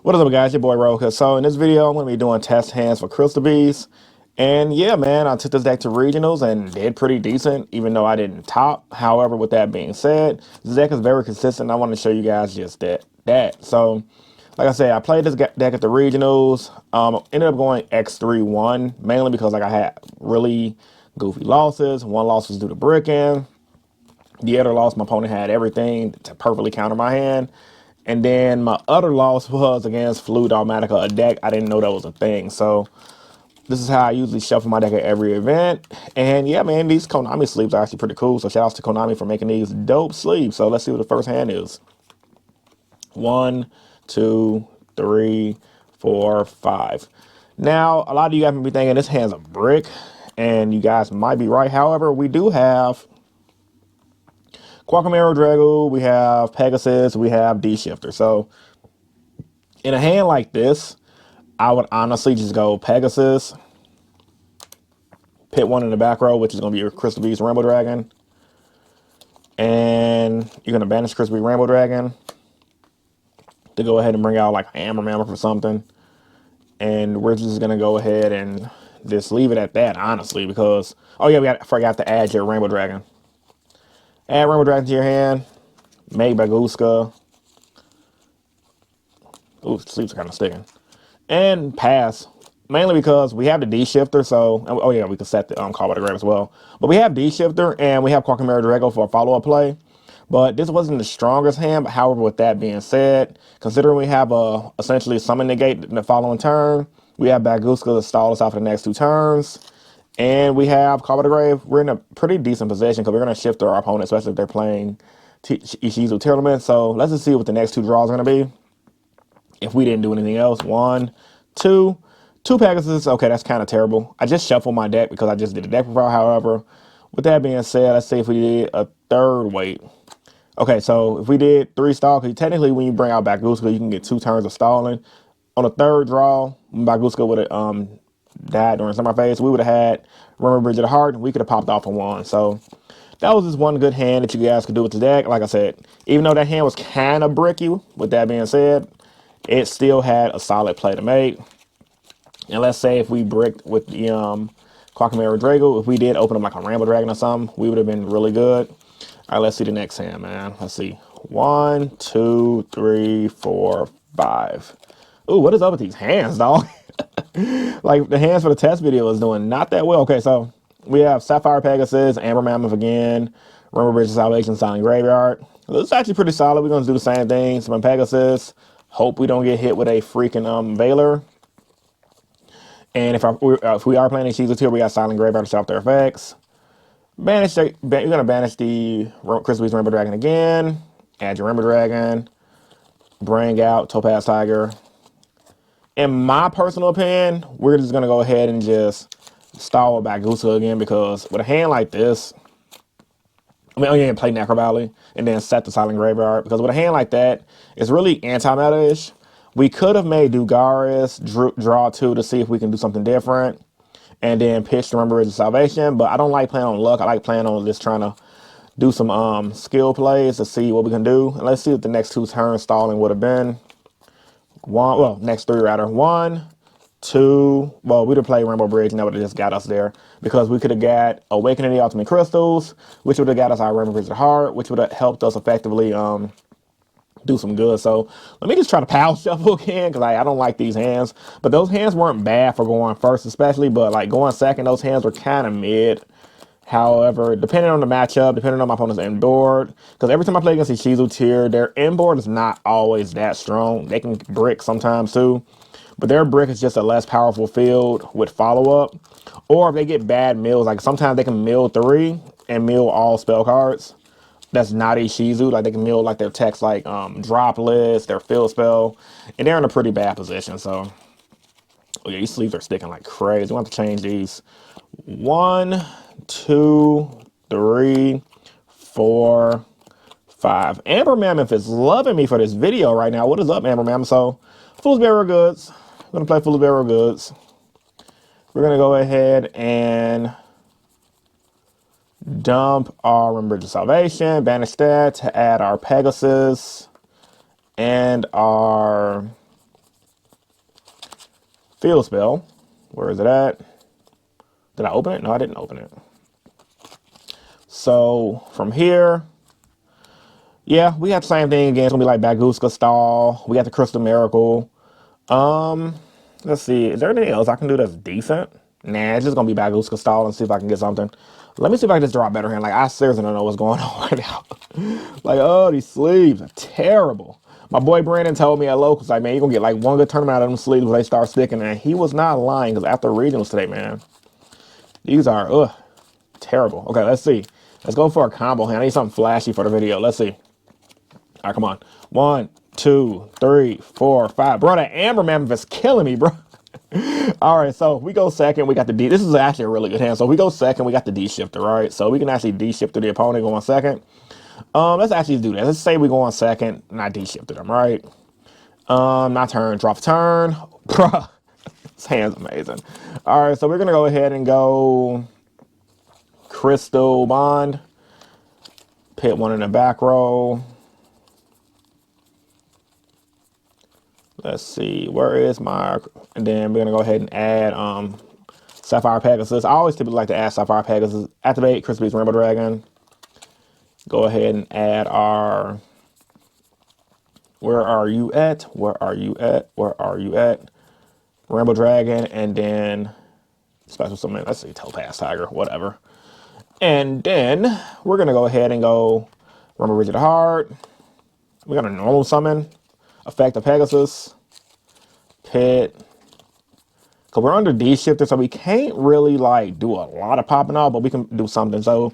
What is up, guys? Your boy Roka. So in this video, I'm going to be doing test hands for Crystal Bees. And yeah, man, I took this deck to regionals and did pretty decent, even though I didn't top. However, with that being said, this deck is very consistent. I want to show you guys just that. So, like I said, I played this deck at the regionals. Ended up going X3-1, mainly because like I had really goofy losses. One loss was due to bricking. The other loss, my opponent had everything to perfectly counter my hand. And then my other loss was against Fluid Automatica, a deck I didn't know that was a thing. So this is how I usually shuffle my deck at every event. And yeah, man, these Konami sleeves are actually pretty cool. So shout outs to Konami for making these dope sleeves. So let's see what the first hand is. 1, 2, 3, 4, 5. Now, a lot of you guys may be thinking this hand's a brick, and you guys might be right. However, we do have Quackamero Drago, we have Pegasus, we have D-Shifter. So in a hand like this, I would honestly just go Pegasus, pit one in the back row, which is going to be your Crystal Beast Rainbow Dragon. And you're going to banish Crystal Beast Rainbow Dragon to go ahead and bring out like Amber Mammoth or something. And we're just going to go ahead and just leave it at that, honestly, because, oh yeah, forgot to add your Rainbow Dragon. Add Rainbow Dragon to your hand. Make Baguska. Ooh, sleeves are kind of sticking. And pass. Mainly because we have the D-Shifter, so... Oh, yeah, we can set the Call Grab as well. But we have D-Shifter, and we have Quackamero Drago for a follow-up play. But this wasn't the strongest hand. But however, with that being said, considering we have essentially Summon Negate in the following turn, we have Baguska to stall us out for the next 2 turns. And we have Call of the Grave. We're in a pretty decent position because we're going to shift our opponent, especially if they're playing Yugioh tournament. So let's just see what the next 2 draws are going to be. If we didn't do anything else. 1, 2. 2 Pegasus. Okay, that's kind of terrible. I just shuffled my deck because I just did a deck profile. However, with that being said, let's see if we did a 3rd weight. Okay, so if we did 3 stall, because technically when you bring out Baguska, you can get 2 turns of stalling. On the 3rd draw, Baguska would have died during summer phase, we would have had Remember Bridge of the Heart, and we could have popped off on 1. So that was just one good hand that you guys could do with the deck. Like I said, even though that hand was kind of bricky, with that being said, it still had a solid play to make. And let's say if we bricked with the Quackamero Drago, if we did open up like a Rainbow Dragon or something, we would have been really good. All right, let's see the next hand, man. Let's see. 1, 2, 3, 4, 5. Ooh, what is up with these hands, dog? Like the hands for the test video is doing not that well. Okay, so we have Sapphire Pegasus, Amber Mammoth again, Rainbow Bridge of Salvation, Silent Graveyard. It's actually pretty solid. We're going to do the same thing. Summon Pegasus. Hope we don't get hit with a freaking Veiler. And if we are playing Yugioh here, we got Silent Graveyard to shut off their effects. You're going to banish the Crystal Beast Rainbow Dragon again. Add your Rainbow Dragon. Bring out Topaz Tiger. In my personal opinion, we're just going to go ahead and just stall with Baguska again, because with a hand like this, I mean, oh yeah, play Necro Valley and then set the Silent Graveyard, because with a hand like that, it's really anti-meta-ish. We could have made Dugaris draw 2 to see if we can do something different, and then pitch the Remember Bridge of Salvation. But I don't like playing on luck. I like playing on just trying to do some skill plays to see what we can do. And let's see what the next 2 turns stalling would have been. Next 3 rather. 1, 2. Well, we'd have played Rainbow Bridge and that would have just got us there, because we could have got Awakening the Ultimate Crystals, which would have got us our Rainbow Bridge of the Heart, which would have helped us effectively do some good. So let me just try to power shuffle again, because I don't like these hands. But those hands weren't bad for going first especially, but like going second, those hands were kind of mid. However, depending on the matchup, depending on my opponent's end board, because every time I play against a Yugioh tier, their end board is not always that strong. They can brick sometimes too, but their brick is just a less powerful field with follow-up. Or if they get bad mills, like sometimes they can mill 3 and mill all spell cards. That's not a Yugioh. Like they can mill like their text, like drop list, their fill spell, and they're in a pretty bad position. So, oh yeah, these sleeves are sticking like crazy. We have to change these. 1, 2, 3, 4, 5. Amber Mammoth is loving me for this video right now. What is up, Amber Mammoth? So, Fool's Burial Goods. I'm gonna play Fool's Burial Goods. We're gonna go ahead and dump our Remember Bridge of Salvation, banish that to add our Pegasus and our Field spell. Where is it at? Did I open it? No, I didn't open it. So from here, yeah, we got the same thing again. It's gonna be like Baguska Stall. We got the Crystal Miracle. Let's see. Is there anything else I can do that's decent? Nah, it's just gonna be Baguska Stall and see if I can get something. Let me see if I can just draw a better hand. Like, I seriously don't know what's going on right now. Like, oh, these sleeves are terrible. My boy Brandon told me at locals, like, man, you're gonna get like one good tournament out of them sleeves when they start sticking. And he was not lying, because after regionals today, man, these are terrible. Okay, let's see. Let's go for a combo hand. I need something flashy for the video. Let's see. All right, come on. 1, 2, 3, 4, 5. Bro, that Amber Mammoth is killing me, bro. All right, so we go second. We got the D. This is actually a really good hand. So we go second. We got the D shifter, right? So we can actually D shifter the opponent, go on second. Let's actually do that. Let's say we go on second, and I D shifted them, right? My turn. Draw for turn. Bruh, this hand's amazing. All right, so we're gonna go ahead and go Crystal Bond. Pit one in the back row. Let's see, where is my, and then we're gonna go ahead and add Sapphire Pegasus. I always typically like to add Sapphire Pegasus. Activate Crystal Beast Rainbow Dragon. Go ahead and add our, where are you at? Where are you at? Where are you at? Rainbow Dragon, and then special summon, let's see, Topaz Tiger, whatever. And then we're gonna go ahead and go Rainbow Rigid Heart. We got a normal summon. Effect of Pegasus, Pit, because we're under D shifter, so we can't really like do a lot of popping off, but we can do something. So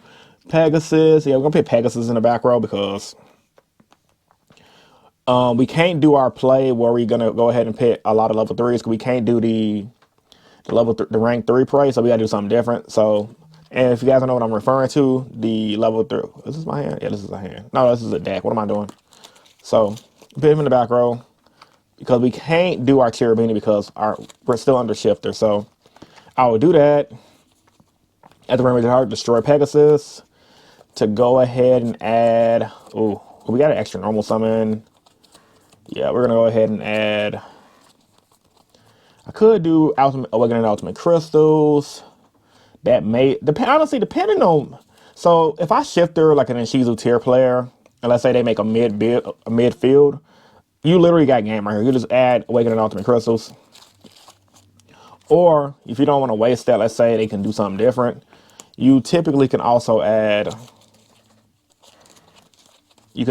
Pegasus, yeah, we're gonna put Pegasus in the back row because we can't do our play where we're gonna go ahead and pit a lot of level 3s, because we can't do the rank 3 play, so we gotta do something different. So, and if you guys don't know what I'm referring to, the level 3, is this my hand? Yeah, this is a hand. No, this is a deck. What am I doing? So put him in the back row because we can't do our Cherubini because we're still under shifter. So I will do that at the Rainbow Heart, destroy Pegasus to go ahead and add. Oh, we got an extra normal summon. Yeah, we're gonna go ahead and add. I could do Awakening Ultimate Crystals. That may depend. Honestly, depending on. So if I shifter like an Ishizu tier player, and let's say they make a midfield, you literally got game right here. You just add Awakening Ultimate Crystals. Or if you don't want to waste that, let's say they can do something different, you typically can also add, cause you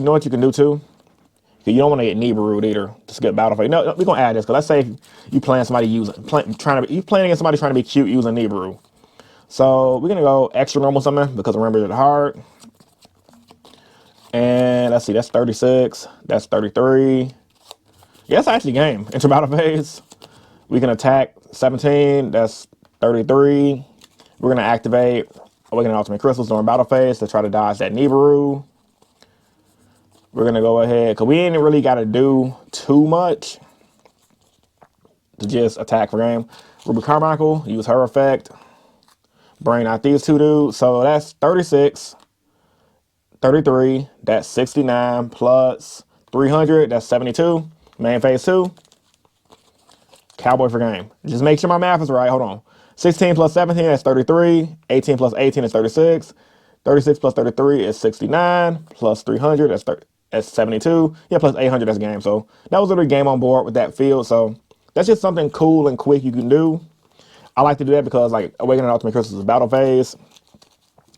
know what you can do too? You don't want to get Nibiru either to skip Battlefield. No, we're going to add this, because let's say you playing somebody you playing against somebody trying to be cute using Nibiru. So we're going to go extra normal summon because remember it's hard. And let's see, that's 36. That's 33. Yeah, that's actually game. Enter battle phase. We can attack 17. That's 33. We're going to activate Awakening Ultimate Crystals during battle phase to try to dodge that Nibiru. We're going to go ahead, because we ain't really got to do too much to just attack for game. Ruby Carmichael, use her effect. Bring out these two dudes. So that's 36. 33, that's 69, plus 300, that's 72. Main phase 2. Cowboy for game. Just make sure my math is right. Hold on. 16 plus 17, that's 33. 18 plus 18 is 36. 36 plus 33 is 69. Plus 300, that's 72. Yeah, plus 800, that's game. So that was literally game on board with that field. So that's just something cool and quick you can do. I like to do that because, like, Awakening Ultimate Crystals is battle phase.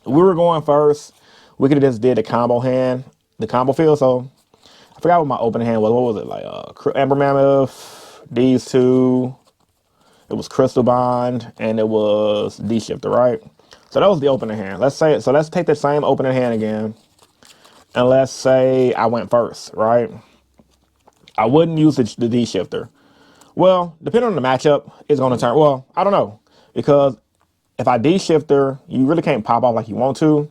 We were going first. We could have just did the combo hand, the combo field. So I forgot what my opening hand was. What was it? Like Amber Mammoth, these two. It was Crystal Bond, and it was D Shifter, right? So that was the opening hand. Let's take the same opening hand again. And let's say I went first, right? I wouldn't use the D Shifter. Well, depending on the matchup, it's going to turn. Well, I don't know. Because if I D Shifter, you really can't pop off like you want to.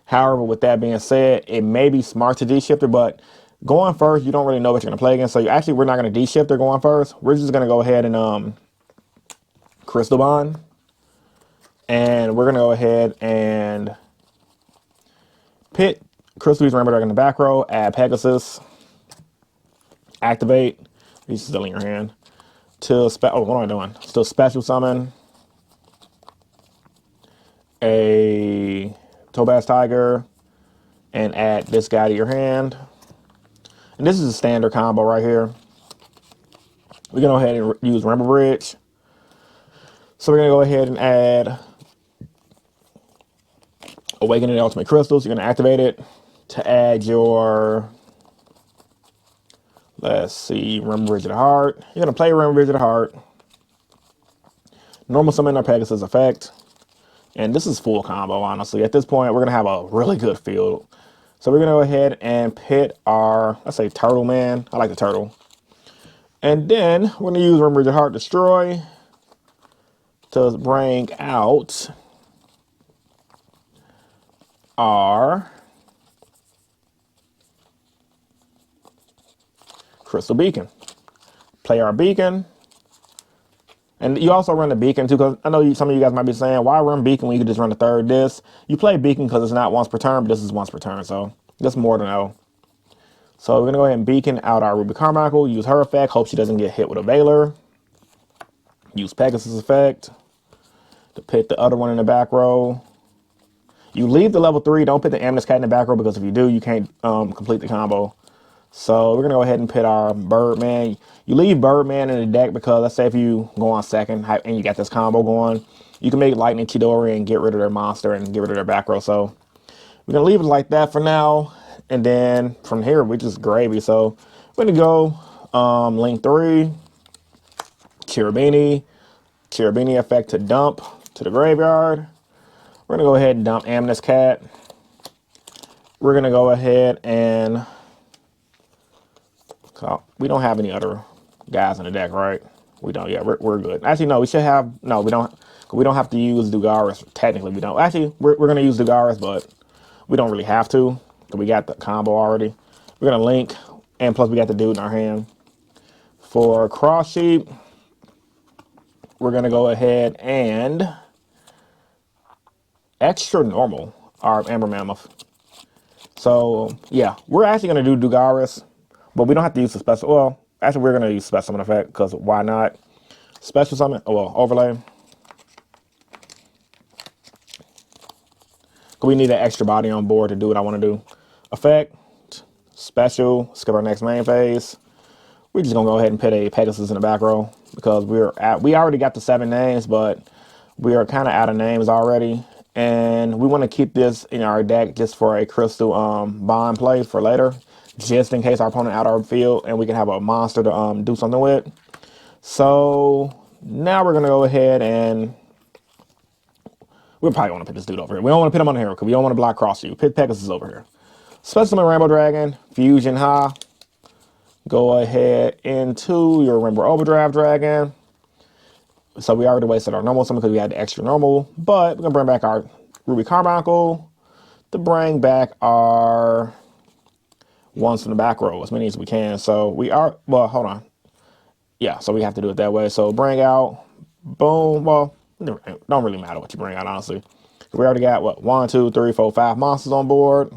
However, with that being said, it may be smart to D-shifter, but going first, you don't really know what you're going to play against. So we're not going to D-shifter going first. We're just going to go ahead and Crystal Bond. And we're going to go ahead and pit Crystal Beast Rainbow Dragon in the back row, add Pegasus, activate. He's still in your hand. to what am I doing? To special summon a Tobas Tiger and add this guy to your hand. And this is a standard combo right here. We're gonna go ahead and use Rainbow Bridge. So we're gonna go ahead and add Awakening the Ultimate Crystals. You're gonna activate it to add your, let's see, Rainbow Bridge of the Heart. You're gonna play Rainbow Bridge of the Heart. Normal summon our Pegasus effect. And this is full combo, honestly. At this point, we're gonna have a really good field. So we're gonna go ahead and pit our, let's say, Turtle Man. I like the turtle. And then we're gonna use Rainbow Bridge of the Heart Destroy to bring out our Crystal Beacon. Play our Beacon. And you also run the Beacon too, because I know some of you guys might be saying, why run Beacon when you could just run the third disc? You play Beacon because it's not once per turn, but this is once per turn, so just more to know. So we're gonna go ahead and Beacon out our Ruby Carmichael, use her effect, hope she doesn't get hit with a Veiler. Use Pegasus effect to pit the other one in the back row. You leave the level 3, don't put the Amnesty Cat in the back row, because if you do, you can't complete the combo. So we're gonna go ahead and pit our Birdman. You leave Birdman in the deck because, let's say if you go on second and you got this combo going, you can make Lightning Chidori and get rid of their monster and get rid of their back row. So we're gonna leave it like that for now. And then from here, we just gravy. So we're gonna go link 3, Cherubini effect to dump to the graveyard. We're gonna go ahead and dump Amnesty Cat. We're gonna go ahead and, we don't have any other guys in the deck, right? We don't. Yeah, we're good. Actually, no, we should have. No, we don't. We don't have to use Dugaris. Technically, we don't. Actually, we're gonna use Dugaris, but we don't really have to. We got the combo already. We're gonna link, and plus we got the dude in our hand. For Cross Sheep, we're gonna go ahead and extra normal our Amber Mammoth. So yeah, we're actually gonna do Dugaris. But we don't have to use the special, well, actually we're going to use special summon effect, because why not? Special summon, well, overlay. We need an extra body on board to do what I want to do. Effect, special, skip our next main phase. We're just going to go ahead and put a Pegasus in the back row, because we already got the 7 names, but we are kind of out of names already. And we want to keep this in our deck just for a crystal bond play for later, just in case our opponent out our field and we can have a monster to do something with. So now we're gonna go ahead and we probably want to put this dude over here. We don't want to put him on here because we don't want to block cross you. Pit Pegasus over here. Special summon Rainbow Dragon, Fusion High. Go ahead into your Rainbow Overdrive Dragon. So we already wasted our normal summon because we had the extra normal, but we're gonna bring back our Ruby Carmichael to bring back our ones from the back row as many as we can. So we are, well, hold on. Yeah, so we have to do it that way. So bring out, boom, well, it don't really matter what you bring out, honestly. We already got, what, 1, 2, 3, 4, 5 monsters on board.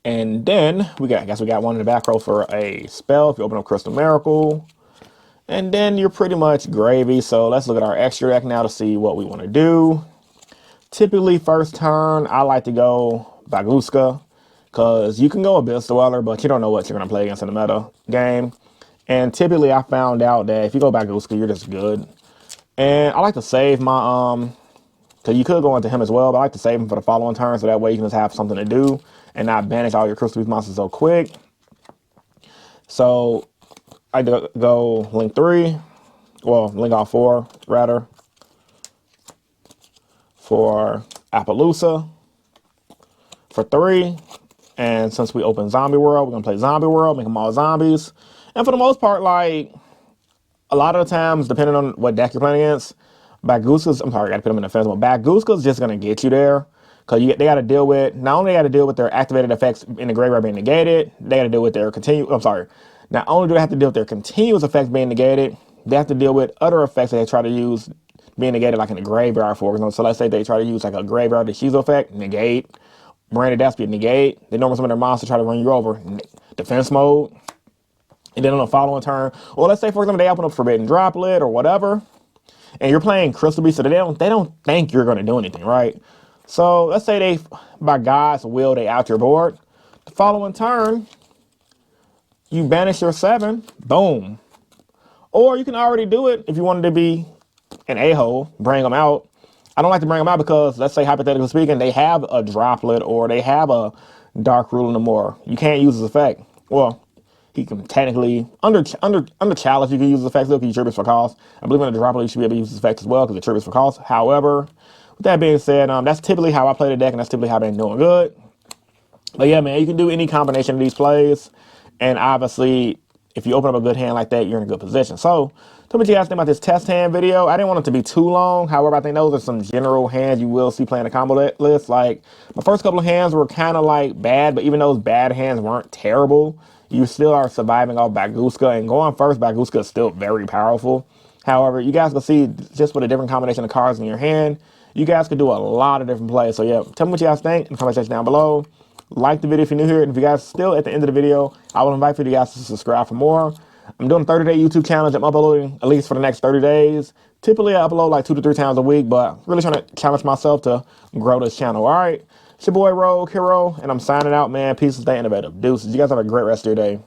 And then we got, I guess we got one in the back row for a spell if you open up Crystal Miracle. And then you're pretty much gravy. So let's look at our extra deck now to see what we want to do. Typically, first turn, I like to go Baguska, because you can go Abyss Dweller, but you don't know what you're going to play against in the meta game. And typically, I found out that if you go Baguska, you're just good. And I like to save my, because you could go into him as well, but I like to save him for the following turn, so that way you can just have something to do and not banish all your Crystal Beast monsters so quick. So I go link 3, well, link all 4, rather, for Appaloosa for 3. And since we open Zombie World, we're going to play Zombie World, make them all zombies. And for the most part, like, a lot of the times, depending on what deck you're playing against, Baguska's, I'm sorry, I got to put them in defense, but Baguska's just going to get you there. Because they got to deal with, not only they got to deal with their activated effects in the graveyard being negated, they got to deal with their not only do they have to deal with their continuous effects being negated, they have to deal with other effects that they try to use being negated, like in the graveyard, for example. So let's say they try to use like a graveyard Shizo effect, negate. Branded Despot, negate. They normally some of their monsters try to run you over. Defense mode. And then on the following turn, or let's say for example they open up Forbidden Droplet or whatever, and you're playing Crystal Beast, so they don't think you're gonna do anything, right? So let's say they, by God's will, they out your board. The following turn, you banish your 7, boom. Or you can already do it if you wanted to be an a-hole, bring them out. I don't like to bring them out because, let's say hypothetically speaking, they have a droplet or they have a dark rule no more. You can't use his effect. Well, he can technically, under challenge, you can use his effects, look, he tributes for cost. I believe in the droplet, you should be able to use his effects as well because it tributes for cost. However, with that being said, that's typically how I play the deck, and that's typically how I've been doing good. But yeah, man, you can do any combination of these plays. And obviously, if you open up a good hand like that, you're in a good position. So, tell me what you guys think about this test hand video. I didn't want it to be too long. However, I think those are some general hands you will see playing the combo list. Like, my first couple of hands were kind of like bad, but even those bad hands weren't terrible. You still are surviving off Baguska, and going first, Baguska is still very powerful. However, you guys can see just with a different combination of cards in your hand, you guys could do a lot of different plays. So yeah, tell me what you guys think in the comment section down below. Like the video if you're new here, and if you guys still at the end of the video, I will invite you guys to subscribe for more. I'm doing a 30-day YouTube challenge. I'm uploading at least for the next 30 days. Typically, I upload like 2 to 3 times a week, but really trying to challenge myself to grow this channel. All right, it's your boy Rogue Hero, and I'm signing out, man. Peace and stay innovative. Deuces. You guys have a great rest of your day.